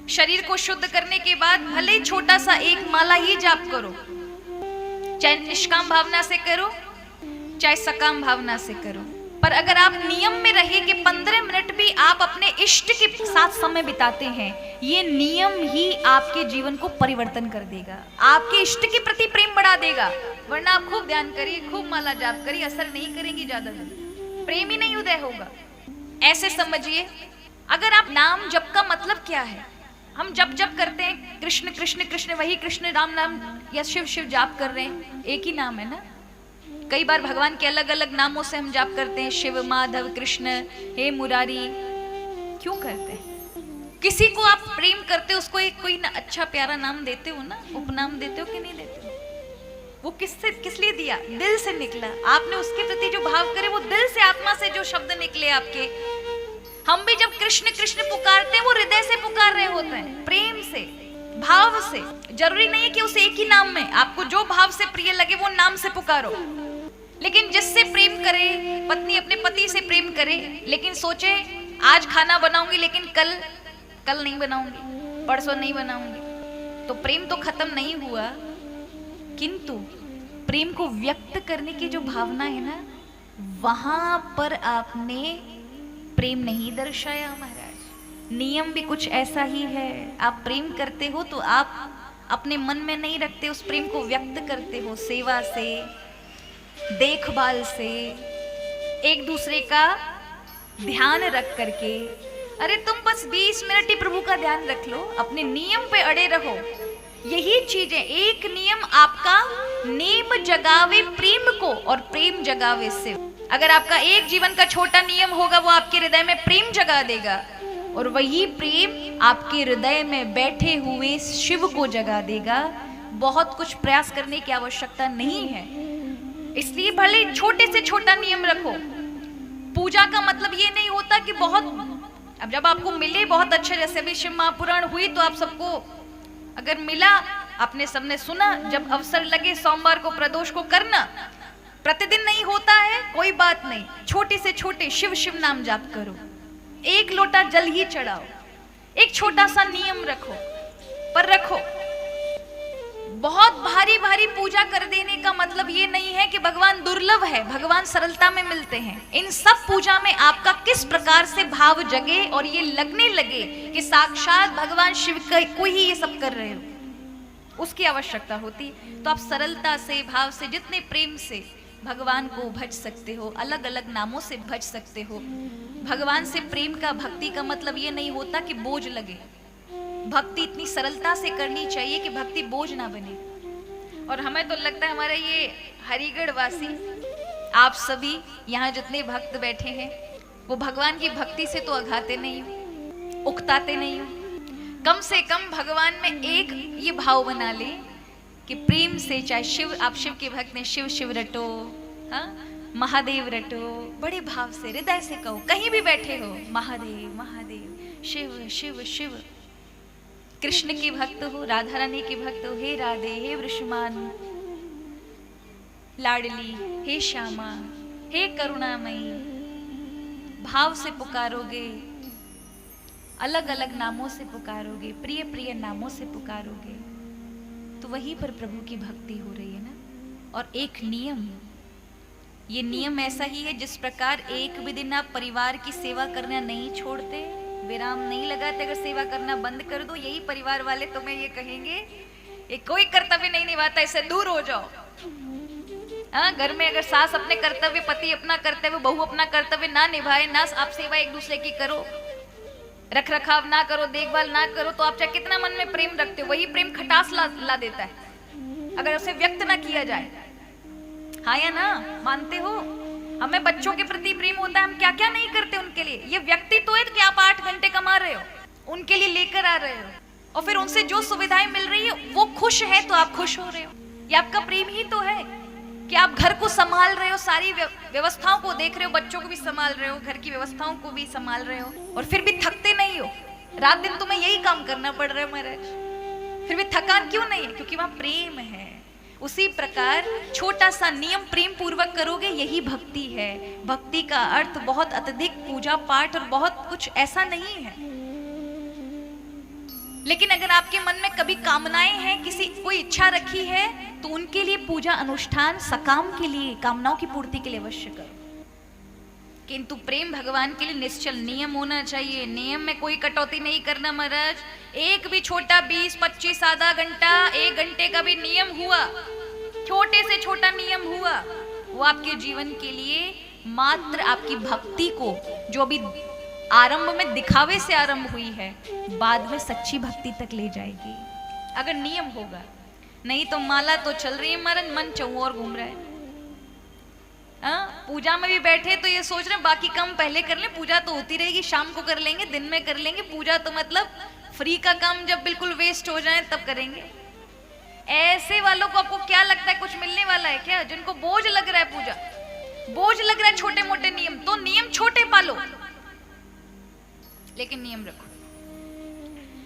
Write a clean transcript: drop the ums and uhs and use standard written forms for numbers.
शरीर को शुद्ध करने के बाद भले छोटा सा एक माला ही जाप करो, चाहे निष्काम भावना से करो चाहे सकाम भावना से करो, पर अगर आप नियम में रहे कि 15 मिनट भी आप अपने इष्ट के साथ समय बिताते हैं, ये नियम ही आपके जीवन को परिवर्तन कर देगा, आपके इष्ट के प्रति प्रेम बढ़ा देगा। वरना आप खूब ध्यान करिए, खूब माला जाप करिए, असर नहीं करेंगी ज्यादा दिन, प्रेम ही नहीं उदय होगा। ऐसे समझिए, अगर आप नाम जप का मतलब क्या है, हम जप जप करते हैं कृष्ण कृष्ण कृष्ण, वही कृष्ण राम नाम या शिव शिव जाप कर रहे हैं, एक ही नाम है ना। कई बार भगवान के अलग अलग नामों से हम जाप करते हैं, शिव माधव कृष्ण हे मुरारी, क्यों करते हैं? किसी को आप प्रेम करते हो उसको एक कोई ना अच्छा प्यारा नाम देते हो ना, उपनाम देते हो कि नहीं देते हो? वो किस लिए दिया? दिल से निकला, आपने उसके प्रति जो भाव करे वो दिल से आत्मा से जो शब्द निकले आपके। हम भी जब कृष्ण कृष्ण पुकारते हैं वो हृदय से पुकार रहे होते हैं, प्रेम से भाव से। जरूरी नहीं है कि उस एक ही नाम में, आपको जो भाव से प्रिय लगे वो नाम से पुकारो। लेकिन जिससे प्रेम करे, पत्नी अपने पति से प्रेम करे, लेकिन सोचे आज खाना बनाऊंगी लेकिन कल नहीं बनाऊंगी, परसों नहीं बनाऊंगी, तो प्रेम तो खत्म नहीं हुआ। किंतु प्रेम को व्यक्त करने की जो भावना है ना, वहां पर आपने प्रेम नहीं दर्शाया महाराज। नियम भी कुछ ऐसा ही है, आप प्रेम करते हो तो आप अपने मन में नहीं रखते, उस प्रेम को व्यक्त करते हो सेवा से, देखभाल से, एक दूसरे का ध्यान रख करके। अरे तुम बस 20 मिनट ही प्रभु का ध्यान रख लो, अपने नियम पे अड़े रहो। यही चीज है, एक नियम आपका नेम जगावे प्रेम को, और प्रेम जगावे शिव। अगर आपका एक जीवन का छोटा नियम होगा, वो आपके हृदय में प्रेम जगा देगा, और वही प्रेम आपके हृदय में बैठे हुए शिव को जगा देगा। बहुत कुछ प्रयास करने की आवश्यकता नहीं है। इसलिए भले छोटे से छोटा नियम रखो। पूजा का मतलब ये नहीं होता कि बहुत, अब जब आपको मिले बहुत अच्छा, जैसे अभी शिव महापुराण हुई तो आप सबको अगर मिला, आपने सबने सुना, जब अवसर लगे सोमवार को प्रदोष को करना। प्रतिदिन नहीं होता है, कोई बात नहीं, छोटे से छोटे शिव शिव नाम जाप करो, एक लोटा जल ही चढ़ाओ, एक छोटा सा नियम रखो, पर रखो। बहुत भारी भारी पूजा कर देने का मतलब ये नहीं है कि भगवान दुर्लभ है, भगवान सरलता में मिलते हैं। इन सब पूजा में आपका किस प्रकार से भाव जगे और ये लगने लगे कि साक्षात भगवान शिव को ही ये सब कर रहे हो, उसकी आवश्यकता होती। तो आप सरलता से, भाव से, जितने प्रेम से भगवान को भज सकते हो, अलग अलग नामों से भज सकते हो। भगवान से प्रेम का, भक्ति का मतलब ये नहीं होता कि बोझ लगे। भक्ति इतनी सरलता से करनी चाहिए कि भक्ति बोझ ना बने। और हमें तो लगता है हमारे ये हरिगढ़ वासी, आप सभी यहाँ जितने भक्त बैठे हैं, वो भगवान की भक्ति से तो अघाते नहीं हो, उकताते नहीं हो। कम से कम भगवान में एक ये भाव बना ले कि प्रेम से, चाहे शिव, आप शिव के भक्त हैं, शिव शिव रटो, हाँ, महादेव रटो, बड़े भाव से हृदय से कहो, कहीं भी बैठे हो, महादेव महादेव, शिव शिव शिव। कृष्ण के भक्त हो, राधा रानी के भक्त हो, हे राधे, हे वृषमान लाडली, हे श्यामा, हे करुणामयी, भाव से पुकारोगे, अलग अलग नामों से पुकारोगे, प्रिय प्रिय नामों से पुकारोगे, तो वहीं पर प्रभु की भक्ति हो रही है ना। और एक नियम, ये नियम ऐसा ही है जिस प्रकार एक भी दिन आप परिवार की सेवा करना नहीं छोड़ते, विराम नहीं लगाते, अगर सेवा करना बंद कर दो, यही परिवार वाले तुम्हें ये कहेंगे ये कोई कर्तव्य नहीं निभाता, इससे दूर हो जाओ। हाँ, घर में अगर सास अपने कर्तव्य, पति अपना कर्तव्य, बहू अपना कर्तव्य ना निभाए, ना आप सेवा एक दूसरे की करो, रख रखाव ना करो, देखभाल ना करो, तो आप चाहे कितना मन में प्रेम रखते हो, वही प्रेम खटास ला देता है अगर उसे व्यक्त ना किया जाए। हाँ या ना, मानते हो? हमें बच्चों के प्रति प्रेम होता है, हम क्या क्या नहीं करते उनके लिए। ये व्यक्ति तो है कि आप 8 घंटे कमा रहे हो, उनके लिए लेकर आ रहे हो, और फिर उनसे जो सुविधाएं मिल रही है वो खुश है तो आप खुश हो रहे हो। ये आपका प्रेम ही तो है कि आप घर को संभाल रहे हो, सारी व्यवस्थाओं को देख रहे हो, बच्चों को भी संभाल रहे हो, घर की व्यवस्थाओं को भी संभाल रहे हो, और फिर भी थकते नहीं हो। रात दिन तुम्हें यही काम करना पड़ रहा है महाराज, फिर भी थकान क्यों नहीं है? क्योंकि वहां प्रेम है। उसी प्रकार छोटा सा नियम प्रेम पूर्वक करोगे, यही भक्ति है। भक्ति का अर्थ बहुत अत्यधिक पूजा पाठ और बहुत कुछ ऐसा नहीं है। लेकिन अगर आपके मन में कभी कामनाएं हैं, किसी कोई इच्छा रखी है, तो उनके लिए पूजा अनुष्ठान सकाम के लिए, कामनाओं की पूर्ति के लिए अवश्य करो। किंतु प्रेम भगवान के लिए निश्चल नियम होना चाहिए। नियम में कोई कटौती नहीं करना महाराज। एक भी छोटा 20, 25, आधा घंटा, 1 घंटे का भी नियम हुआ, छोटे से छोटा नियम हुआ, वो आपके जीवन के लिए मात्र आपकी भक्ति को, जो भी आरंभ में दिखावे से आरंभ हुई है, बाद में सच्ची भक्ति तक ले जाएगी, अगर नियम होगा। नहीं तो माला तो चल रही है मरन, मन चौर घूम रहा है। पूजा में भी बैठे तो ये सोच रहे हैं बाकी काम पहले कर लें, पूजा तो होती रहेगी, शाम को कर लेंगे, दिन में कर लेंगे, पूजा तो मतलब फ्री का काम जब बिल्कुल वेस्ट हो जाए तब करेंगे। ऐसे वालों को आपको क्या लगता है कुछ मिलने वाला है क्या? जिनको बोझ लग रहा है पूजा, बोझ लग रहा है छोटे मोटे नियम, तो नियम छोटे पालो, लेकिन नियम रखो।